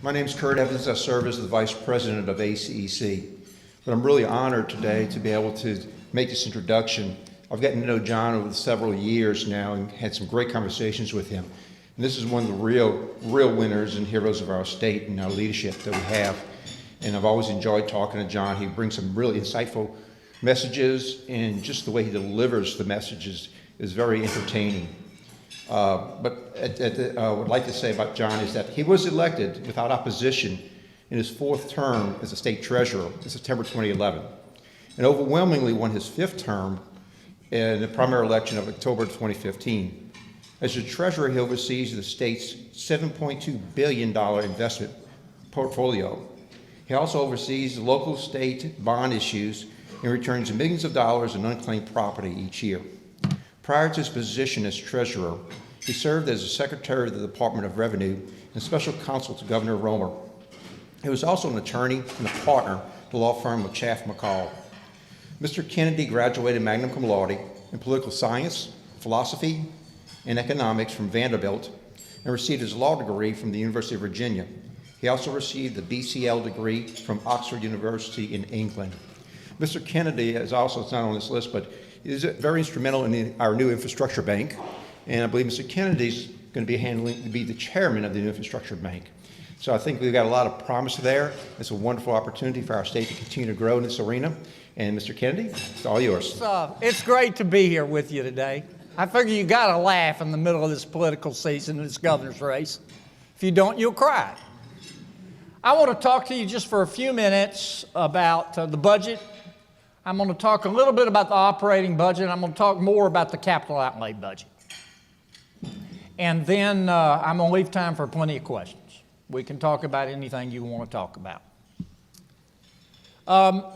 My name is Kurt Evans. I serve as the Vice President of ACEC. But I'm really honored today to be able to make this introduction. I've gotten to know John over several years now and had some great conversations with him. And this is one of the real winners and heroes of our state and our leadership that we have. And I've always enjoyed talking to John. He brings some really insightful messages, and just the way he delivers the messages is very entertaining. But I would like to say about John is that he was elected without opposition in his fourth term as a state treasurer in September 2011, and overwhelmingly won his fifth term in the primary election of October 2015. As the treasurer, he oversees the state's $7.2 billion investment portfolio. He also oversees the local state bond issues and returns millions of dollars in unclaimed property each year. Prior to his position as treasurer, he served as the secretary of the Department of Revenue and special counsel to Governor Romer. He was also an attorney and a partner at the law firm of Chaff McCall. Mr. Kennedy graduated magna cum laude in political science, philosophy, and economics from Vanderbilt and received his law degree from the University of Virginia. He also received the BCL degree from Oxford University in England. Mr. Kennedy is also, it's not on this list, but is very instrumental in our new infrastructure bank. And I believe Mr. Kennedy's going to be the chairman of the new infrastructure bank. So I think we've got a lot of promise there. It's a wonderful opportunity for our state to continue to grow in this arena. And Mr. Kennedy, it's all yours. It's great to be here with you today. I figure you got to laugh in the middle of this political season, this governor's race. If you don't, you'll cry. I want to talk to you just for a few minutes about the budget. I'm going to talk a little bit about the operating budget. I'm going to talk more about the capital outlay budget. And then I'm going to leave time for plenty of questions. We can talk about anything you want to talk about.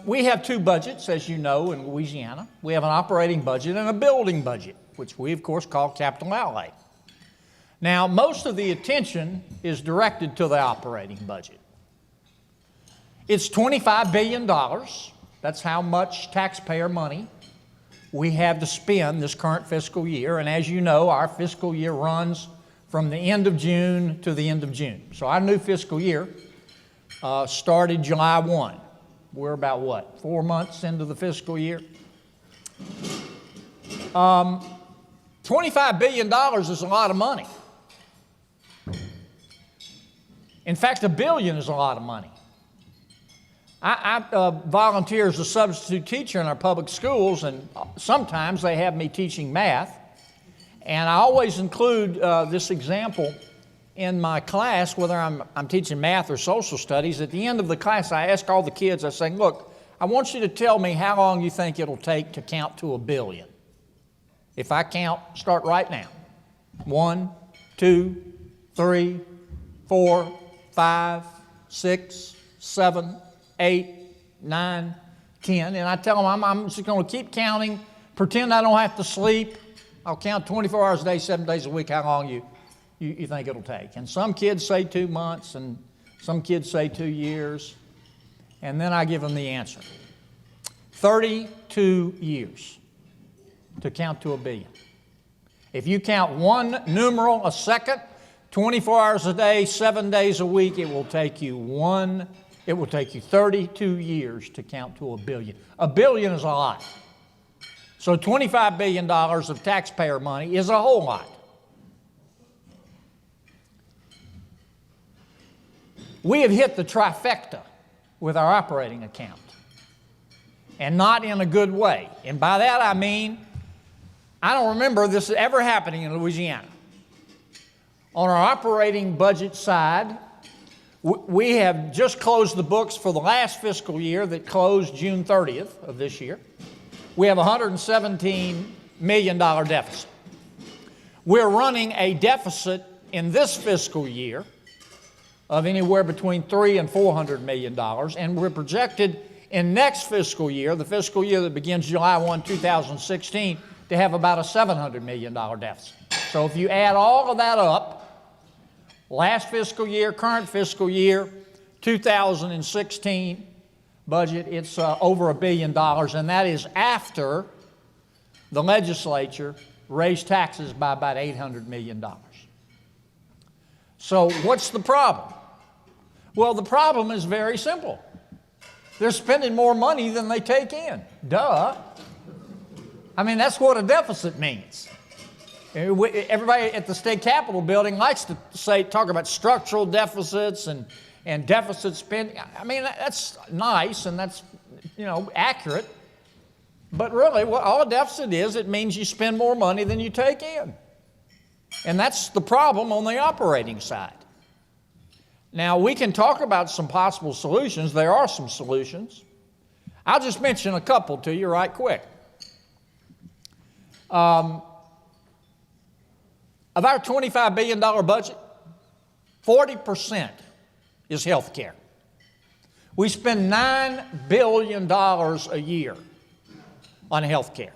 We have two budgets, as you know, in Louisiana. We have an operating budget and a building budget, which we, of course, call capital outlay. Now, most of the attention is directed to the operating budget. It's $25 billion. That's how much taxpayer money we have to spend this current fiscal year. And as you know, our fiscal year runs from the end of June to the end of June. So our new fiscal year started July 1. We're about, 4 months into the fiscal year? $25 billion is a lot of money. In fact, $1 billion is a lot of money. I volunteer as a substitute teacher in our public schools, and sometimes they have me teaching math. And I always include this example in my class, whether I'm teaching math or social studies. At the end of the class, I ask all the kids, I say, look, I want you to tell me how long you think it'll take to count to 1 billion. If I count, start right now. 1, 2, 3, 4, 5, 6, 7, 8, 9, 10. And I tell them I'm just going to keep counting, pretend I don't have to sleep. I'll count 24 hours a day, 7 days a week, how long you think it'll take. And some kids say 2 months, and some kids say 2 years. And then I give them the answer. 32 years to count to 1 billion. If you count one numeral a second, 24 hours a day, 7 days a week, it will take you 32 years to count to 1 billion. 1 billion is a lot. So $25 billion of taxpayer money is a whole lot. We have hit the trifecta with our operating account, and not in a good way. And by that I mean, I don't remember this ever happening in Louisiana. On our operating budget side, we have just closed the books for the last fiscal year that closed June 30th of this year. We have a $117 million deficit. We're running a deficit in this fiscal year of anywhere between $300 and $400 million, and we're projected in next fiscal year, the fiscal year that begins July 1, 2016, to have about a $700 million deficit. So if you add all of that up, last fiscal year, current fiscal year, 2016 budget, it's over $1 billion, and that is after the legislature raised taxes by about $800 million. So what's the problem? Well, the problem is very simple. They're spending more money than they take in. Duh. I mean, that's what a deficit means. Everybody at the state capitol building likes to talk about structural deficits and deficit spending. I mean, that's nice and that's, accurate. But really, what all a deficit is, it means you spend more money than you take in. And that's the problem on the operating side. Now, we can talk about some possible solutions. There are some solutions. I'll just mention a couple to you right quick. Of our $25 billion budget, 40% is health care. We spend $9 billion a year on health care.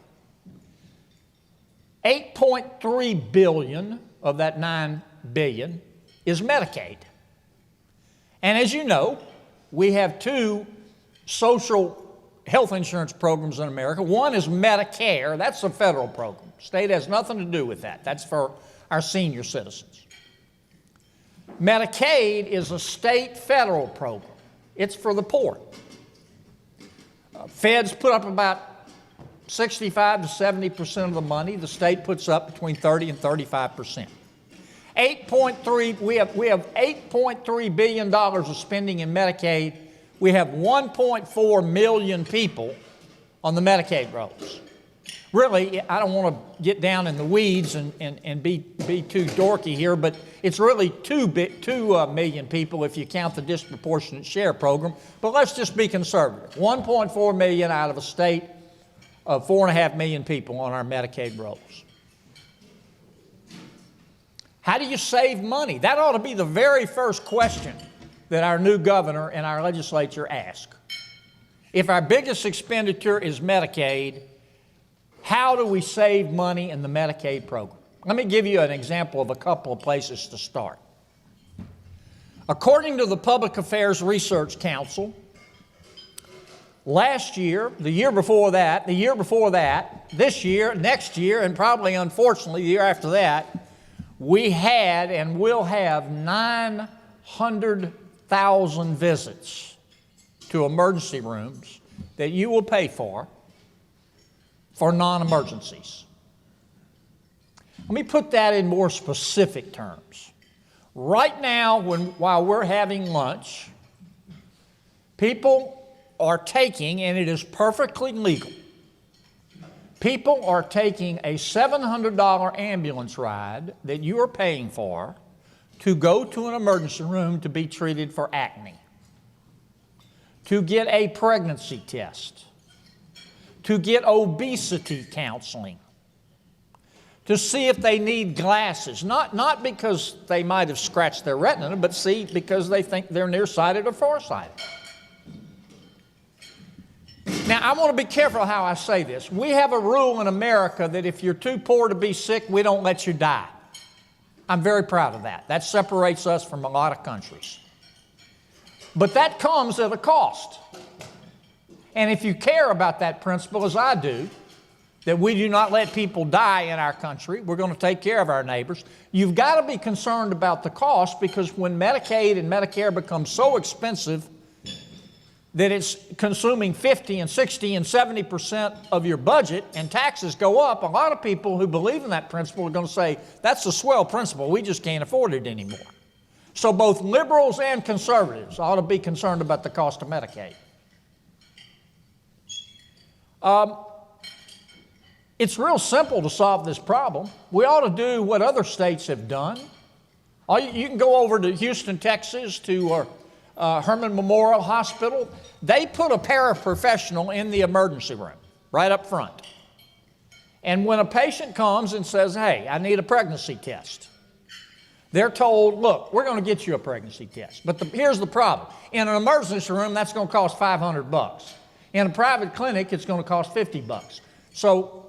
$8.3 billion of that $9 billion is Medicaid. And as you know, we have two social health insurance programs in America. One is Medicare. That's a federal program. State has nothing to do with that. That's for our senior citizens. Medicaid is a state federal program. It's for the poor. Feds put up about 65 to 70% of the money. The state puts up between 30 and 35%. We have $8.3 billion of spending in Medicaid. We have 1.4 million people on the Medicaid rolls. Really, I don't want to get down in the weeds and be too dorky here, but it's really 2 million people if you count the disproportionate share program. But let's just be conservative. 1.4 million out of a state of 4.5 million people on our Medicaid rolls. How do you save money? That ought to be the very first question that our new governor and our legislature ask. If our biggest expenditure is Medicaid, how do we save money in the Medicaid program? Let me give you an example of a couple of places to start. According to the Public Affairs Research Council, last year, the year before that, this year, next year, and probably unfortunately the year after that, we had and will have 900,000 visits to emergency rooms that you will pay for non-emergencies. Let me put that in more specific terms. Right now, while we're having lunch, people are taking, and it is perfectly legal, people are taking a $700 ambulance ride that you are paying for to go to an emergency room to be treated for acne, to get a pregnancy test, to get obesity counseling, to see if they need glasses, not because they might have scratched their retina, but because they think they're nearsighted or farsighted. Now, I want to be careful how I say this. We have a rule in America that if you're too poor to be sick, we don't let you die. I'm very proud of that. That separates us from a lot of countries. But that comes at a cost. And if you care about that principle, as I do, that we do not let people die in our country, we're going to take care of our neighbors, you've got to be concerned about the cost, because when Medicaid and Medicare become so expensive that it's consuming 50 and 60 and 70% of your budget and taxes go up, a lot of people who believe in that principle are going to say, that's a swell principle, we just can't afford it anymore. So both liberals and conservatives ought to be concerned about the cost of Medicaid. It's real simple to solve this problem. We ought to do what other states have done. You can go over to Houston, Texas, to Herman Memorial Hospital. They put a paraprofessional in the emergency room, right up front. And when a patient comes and says, hey, I need a pregnancy test, they're told, look, we're going to get you a pregnancy test. But here's the problem. In an emergency room, that's going to cost $500. In a private clinic, it's going to cost $50. So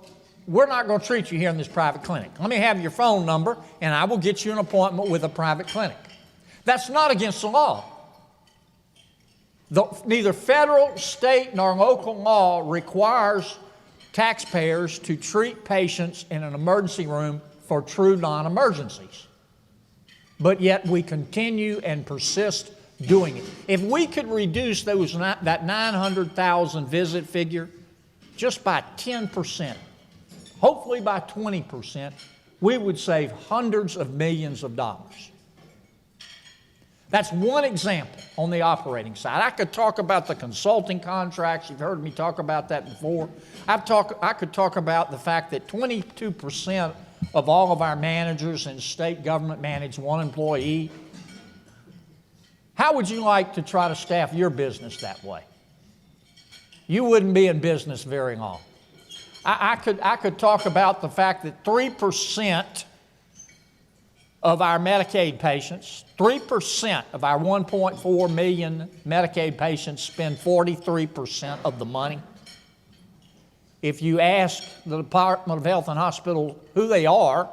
we're not going to treat you here in this private clinic. Let me have your phone number, and I will get you an appointment with a private clinic. That's not against the law. Neither federal, state, nor local law requires taxpayers to treat patients in an emergency room for true non-emergencies. But yet we continue and persist doing it. If we could reduce that 900,000 visit figure just by 10%, hopefully by 20%, we would save hundreds of millions of dollars. That's one example on the operating side. I could talk about the consulting contracts. You've heard me talk about that before. I could talk about the fact that 22% of all of our managers in state government manage one employee. How would you like to try to staff your business that way? You wouldn't be in business very long. I could talk about the fact that 3% of our Medicaid patients, 3% of our 1.4 million Medicaid patients spend 43% of the money. If you ask the Department of Health and Hospital who they are,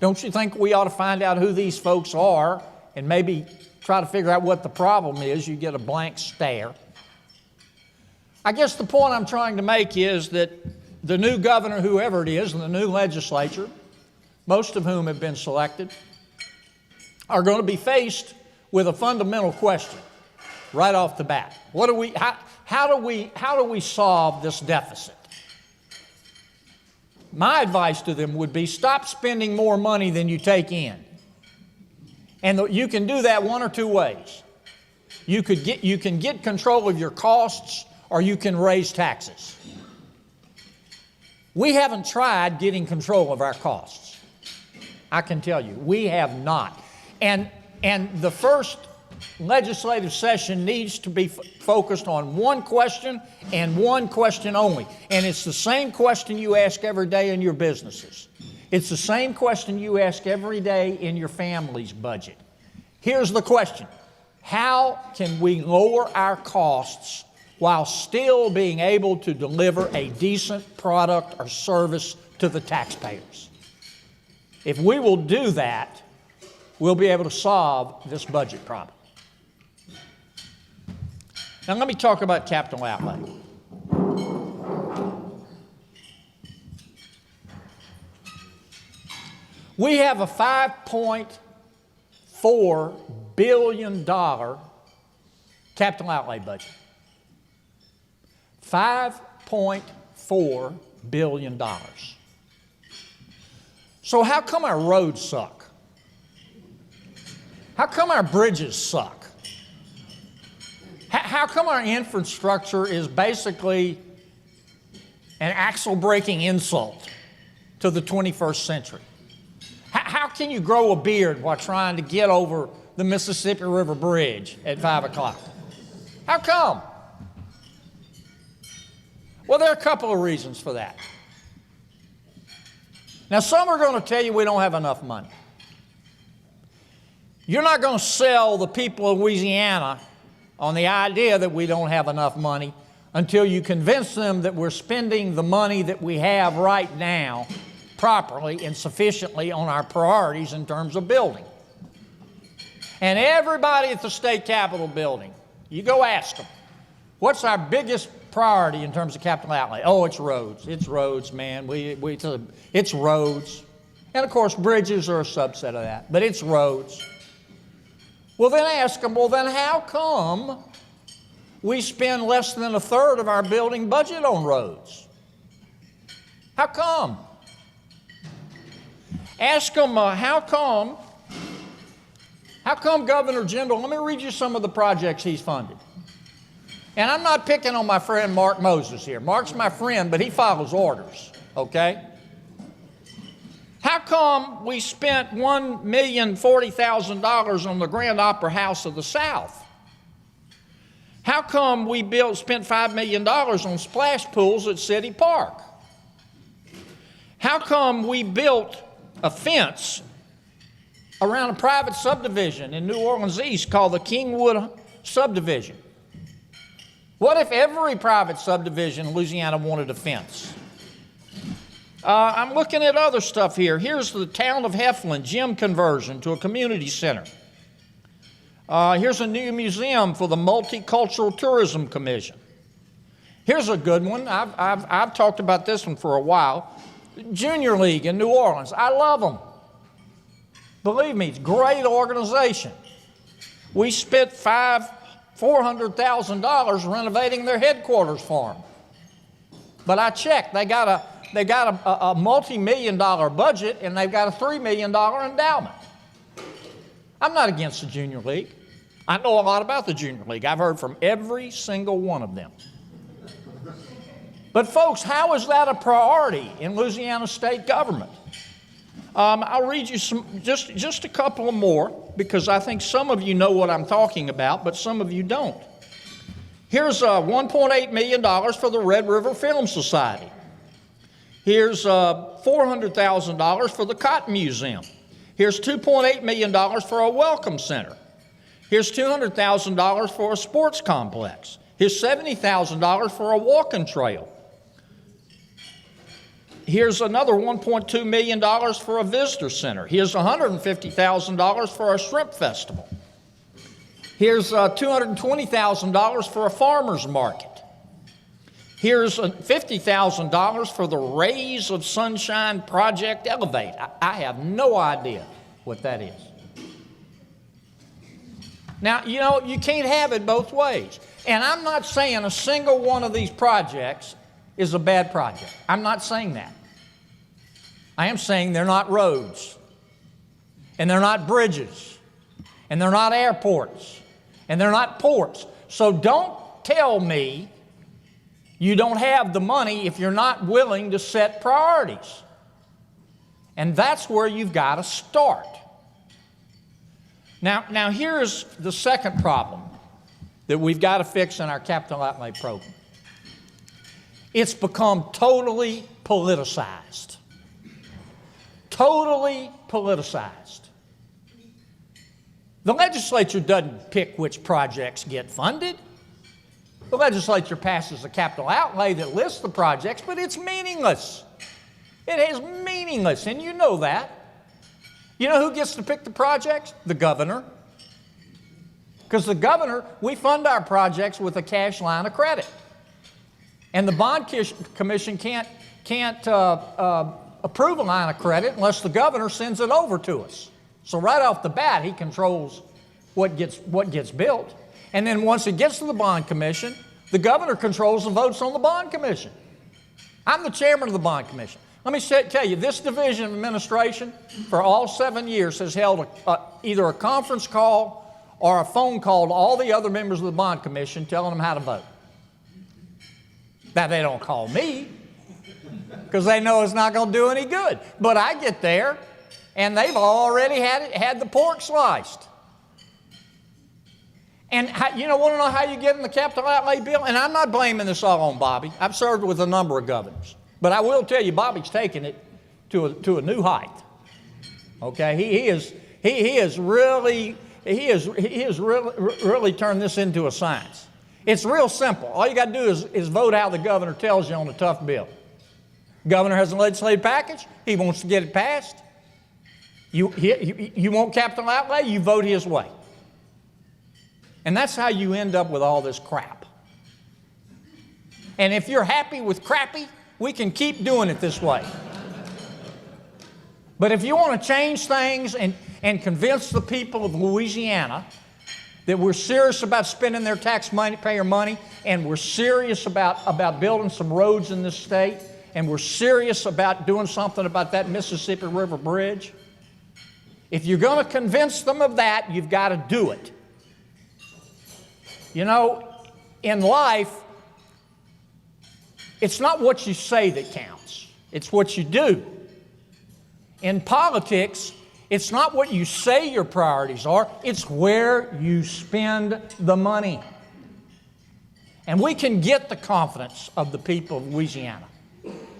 don't you think we ought to find out who these folks are and maybe try to figure out what the problem is? You get a blank stare. I guess the point I'm trying to make is that the new governor, whoever it is, and the new legislature, most of whom have been selected, are going to be faced with a fundamental question right off the bat. How do we solve this deficit? My advice to them would be stop spending more money than you take in. And you can do that one or two ways. You can get control of your costs, or you can raise taxes. We haven't tried getting control of our costs. I can tell you, we have not. And the first legislative session needs to be focused on one question and one question only. And it's the same question you ask every day in your businesses. It's the same question you ask every day in your family's budget. Here's the question: how can we lower our costs while still being able to deliver a decent product or service to the taxpayers? If we will do that, we'll be able to solve this budget problem. Now let me talk about capital outlay. We have a $5.4 billion capital outlay budget. $5.4 billion. So how come our roads suck? How come our bridges suck? How come our infrastructure is basically an axle-breaking insult to the 21st century? How can you grow a beard while trying to get over the Mississippi River Bridge at 5 o'clock? How come? Well, there are a couple of reasons for that. Now, some are going to tell you we don't have enough money. You're not going to sell the people of Louisiana on the idea that we don't have enough money until you convince them that we're spending the money that we have right now properly and sufficiently on our priorities in terms of building. And everybody at the state capitol building, you go ask them, what's our biggest priority in terms of capital outlay? Oh, it's roads. It's roads, man. It's roads. And of course, bridges are a subset of that, but it's roads. Well, then ask them, well, then how come we spend less than a third of our building budget on roads? How come? Ask them, how come Governor Jindal, let me read you some of the projects he's funded. And I'm not picking on my friend Mark Moses here. Mark's my friend, but he follows orders, okay? How come we spent $1,040,000 on the Grand Opera House of the South? How come we spent $5 million on splash pools at City Park? How come we built a fence around a private subdivision in New Orleans East called the Kingwood Subdivision? What if every private subdivision in Louisiana wanted a fence? I'm looking at other stuff here. Here's the town of Heflin gym conversion to a community center. Here's a new museum for the Multicultural Tourism Commission. Here's a good one. I've talked about this one for a while. Junior League in New Orleans. I love them. Believe me, it's a great organization. We spent $400,000 renovating their headquarters for them. But I checked, they got a multi-million-dollar budget, and they've got a $3 million endowment. I'm not against the Junior League. I know a lot about the Junior League. I've heard from every single one of them. But folks, how is that a priority in Louisiana state government? I'll read you just a couple of more, because I think some of you know what I'm talking about, but some of you don't. Here's $1.8 million for the Red River Film Society. Here's $400,000 for the Cotton Museum. Here's $2.8 million for a welcome center. Here's $200,000 for a sports complex. Here's $70,000 for a walking trail. Here's another $1.2 million for a visitor center. Here's $150,000 for a shrimp festival. Here's $220,000 for a farmer's market. Here's $50,000 for the Rays of Sunshine Project Elevate. I have no idea what that is. Now, you know, you can't have it both ways. And I'm not saying a single one of these projects is a bad project. I'm not saying that. I am saying they're not roads, and they're not bridges, and they're not airports, and they're not ports. So don't tell me you don't have the money if you're not willing to set priorities. And that's where you've got to start. Now here's the second problem that we've got to fix in our capital outlay program. It's become totally politicized. Totally politicized. The legislature doesn't pick which projects get funded. The legislature passes a capital outlay that lists the projects, but it's meaningless. It is meaningless, and you know that. You know who gets to pick the projects? The governor. Because the governor, we fund our projects with a cash line of credit. And the bond commission can't approve a line of credit unless the governor sends it over to us. So right off the bat, he controls what gets built. And then once it gets to the bond commission, the governor controls the votes on the bond commission. I'm the chairman of the bond commission. Let me tell you, this division of administration for all 7 years has held either a conference call or a phone call to all the other members of the bond commission telling them how to vote. Now, they don't call me because they know it's not going to do any good. But I get there, and they've already had the pork sliced. And you want to know how you get in the capital outlay bill? And I'm not blaming this all on Bobby. I've served with a number of governors. But I will tell you, Bobby's taken it to a new height. Okay, he has really turned this into a science. It's real simple. All you got to do is vote how the governor tells you on a tough bill. Governor has a legislative package. He wants to get it passed. You want capital outlay, you vote his way. And that's how you end up with all this crap. And if you're happy with crappy, we can keep doing it this way. But if you want to change things and convince the people of Louisiana that we're serious about spending their taxpayer money, and we're serious about building some roads in this state, and we're serious about doing something about that Mississippi River Bridge, if you're going to convince them of that, you've got to do it. You know, in life, it's not what you say that counts. It's what you do. In politics, it's not what you say your priorities are. It's where you spend the money. And we can get the confidence of the people of Louisiana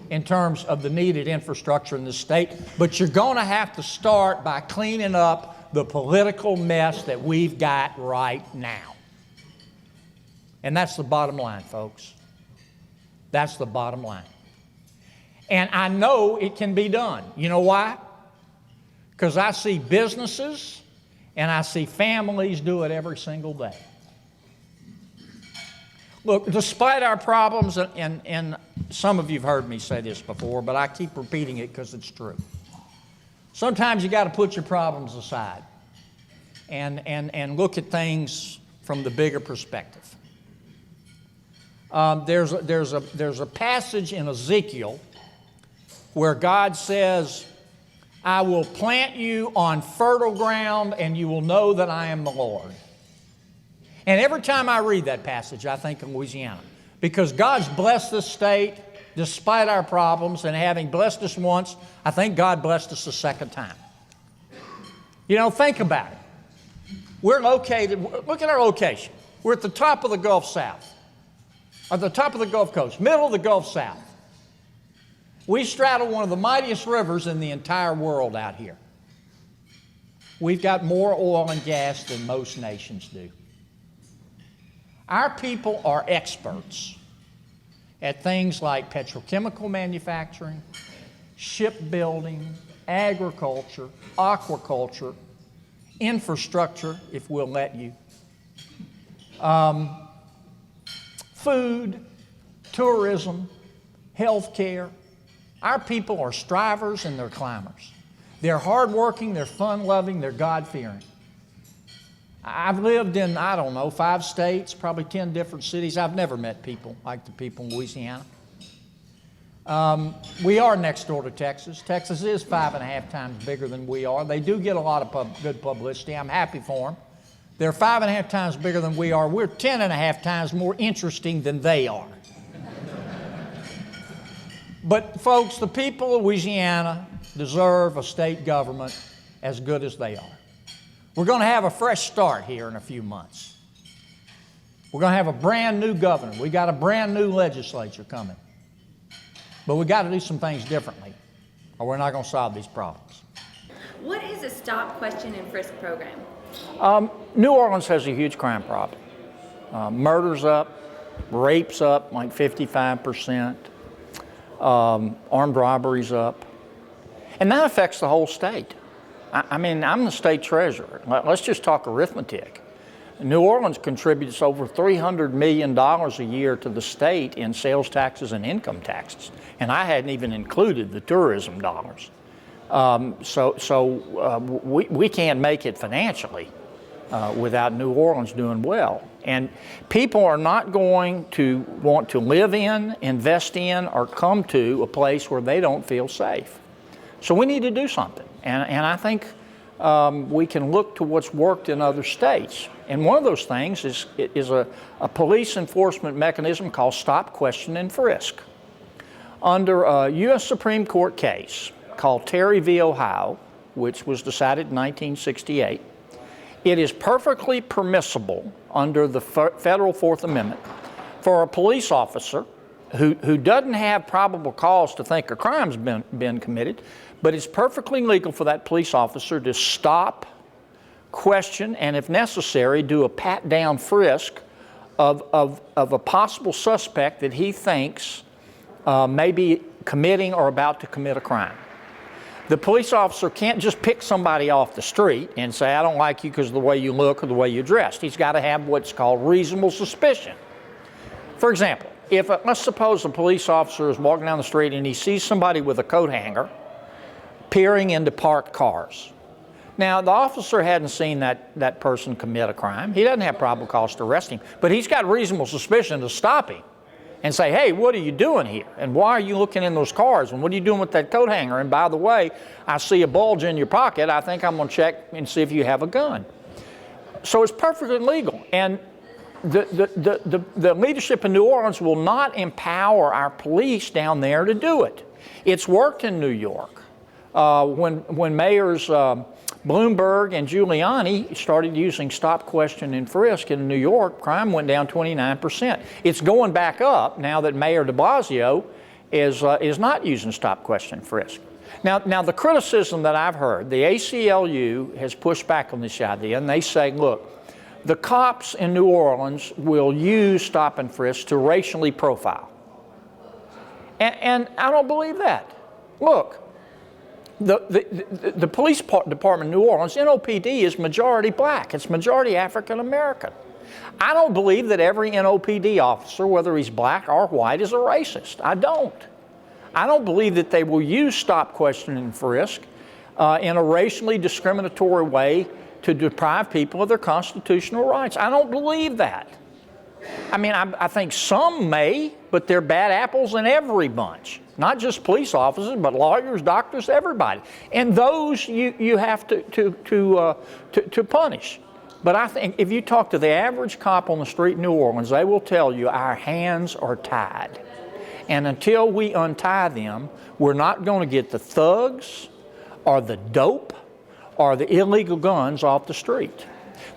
in terms of the needed infrastructure in this state, but you're going to have to start by cleaning up the political mess that we've got right now. And that's the bottom line, folks. That's the bottom line. And I know it can be done. You know why? Because I see businesses and I see families do it every single day. Look, despite our problems, and some of you have heard me say this before, but I keep repeating it because it's true. Sometimes you got to put your problems aside and look at things from the bigger perspective. There's a passage in Ezekiel where God says, I will plant you on fertile ground and you will know that I am the Lord. And every time I read that passage, I think of Louisiana, because God's blessed this state despite our problems, and having blessed us once, I think God blessed us a second time. You know, think about it. We're located, look at our location. We're at the top of the Gulf South, at the top of the Gulf Coast, middle of the Gulf South. We straddle one of the mightiest rivers in the entire world out here. We've got more oil and gas than most nations do. Our people are experts at things like petrochemical manufacturing, shipbuilding, agriculture, aquaculture, infrastructure, if we'll let you, food, tourism, healthcare. Our people are strivers and they're climbers. They're hardworking, they're fun-loving, they're God-fearing. I've lived in, 5 states, probably 10 different cities. I've never met people like the people in Louisiana. We are next door to Texas. Texas is 5.5 times bigger than we are. They do get a lot of good publicity. I'm happy for them. They're 5.5 times bigger than we are. We're 10.5 times more interesting than they are. But folks, the people of Louisiana deserve a state government as good as they are. We're going to have a fresh start here in a few months. We're going to have a brand new governor. We got a brand new legislature coming. But we got to do some things differently, or we're not going to solve these problems. What is a stop, question, and frisk program? New Orleans has a huge crime problem. Murders up, rapes up like 55%, armed robberies up. And that affects the whole state. I mean, I'm the state treasurer. Let's just talk arithmetic. New Orleans contributes over $300 million a year to the state in sales taxes and income taxes. And I hadn't even included the tourism dollars. We can't make it financially without New Orleans doing well. And people are not going to want to live in, invest in, or come to a place where they don't feel safe. So we need to do something. And I think we can look to what's worked in other states. And one of those things is a police enforcement mechanism called stop, question, and frisk. Under a U.S. Supreme Court case called Terry v. Ohio, which was decided in 1968, it is perfectly permissible under the federal Fourth Amendment for a police officer who doesn't have probable cause to think a crime's been committed, but it's perfectly legal for that police officer to stop, question, and if necessary, do a pat-down frisk of a possible suspect that he thinks may be committing or about to commit a crime. The police officer can't just pick somebody off the street and say, I don't like you because of the way you look or the way you're dressed. He's got to have what's called reasonable suspicion. For example, let's suppose a police officer is walking down the street and he sees somebody with a coat hanger peering into parked cars. Now, the officer hadn't seen that person commit a crime. He doesn't have probable cause to arrest him, but he's got reasonable suspicion to stop him and say, hey, what are you doing here? And why are you looking in those cars? And what are you doing with that coat hanger? And by the way, I see a bulge in your pocket. I think I'm going to check and see if you have a gun. So it's perfectly legal. And the leadership in New Orleans will not empower our police down there to do it. It's worked in New York. When mayors Bloomberg and Giuliani started using stop, question, and frisk in New York, crime went down 29%. It's going back up now that Mayor de Blasio is not using stop, question, frisk. Now the criticism that I've heard, the ACLU has pushed back on this idea, and they say, look, the cops in New Orleans will use stop and frisk to racially profile. And I don't believe that. Look, the police department in New Orleans, NOPD, is majority black. It's majority African American. I don't believe that every NOPD officer, whether he's black or white, is a racist. I don't. I don't believe that they will use stop, question, and frisk in a racially discriminatory way to deprive people of their constitutional rights. I don't believe that. I mean, I think some may, but they're bad apples in every bunch. Not just police officers, but lawyers, doctors, everybody. And those you have to punish. But I think if you talk to the average cop on the street in New Orleans, they will tell you our hands are tied. And until we untie them, we're not going to get the thugs or the dope or the illegal guns off the street.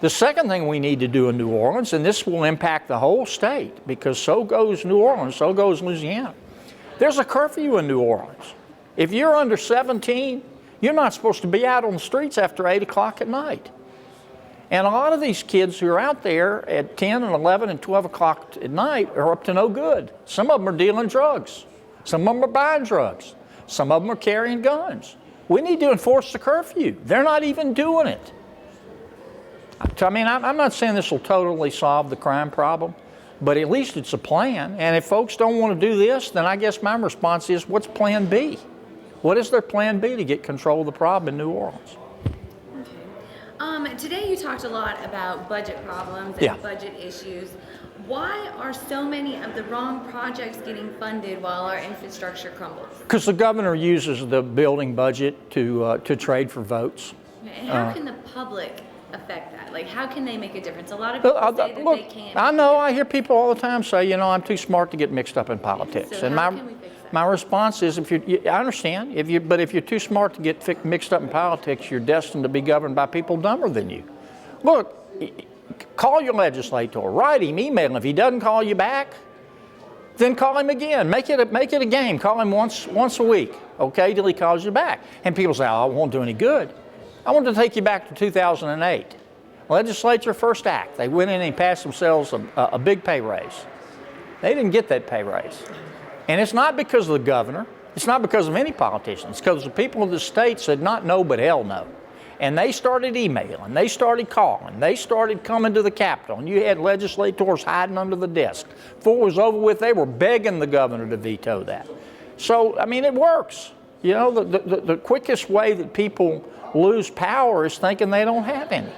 The second thing we need to do in New Orleans, and this will impact the whole state, because so goes New Orleans, so goes Louisiana. There's a curfew in New Orleans. If you're under 17, you're not supposed to be out on the streets after 8 o'clock at night. And a lot of these kids who are out there at 10 and 11 and 12 o'clock at night are up to no good. Some of them are dealing drugs. Some of them are buying drugs. Some of them are carrying guns. We need to enforce the curfew. They're not even doing it. I mean, I'm not saying this will totally solve the crime problem, but at least it's a plan. And if folks don't want to do this, then I guess my response is, what's plan B? What is their plan B to get control of the problem in New Orleans? Today you talked a lot about budget problems and budget issues. Why are so many of the wrong projects getting funded while our infrastructure crumbles? Because the governor uses the building budget to trade for votes. And how can the public affect that? Like, how can they make a difference? A lot of people say that look, they can't. I know, I hear people all the time say, you know, I'm too smart to get mixed up in politics. So And how can we fix that? my response is, I understand, but if you're too smart to get mixed up in politics, you're destined to be governed by people dumber than you. Look, call your legislator, write him, email him. If he doesn't call you back, then call him again. Make it a game. Call him once a week, okay, till he calls you back. And people say, oh, it won't do any good. I want to take you back to 2008. Legislature first act. They went in and passed themselves a big pay raise. They didn't get that pay raise. And it's not because of the governor. It's not because of any politician. It's because the people of the state said not no, but hell no. And they started emailing. They started calling. They started coming to the Capitol. And you had legislators hiding under the desk. Before it was over with, they were begging the governor to veto that. So, I mean, it works. You know, the quickest way that people lose power is thinking they don't have any.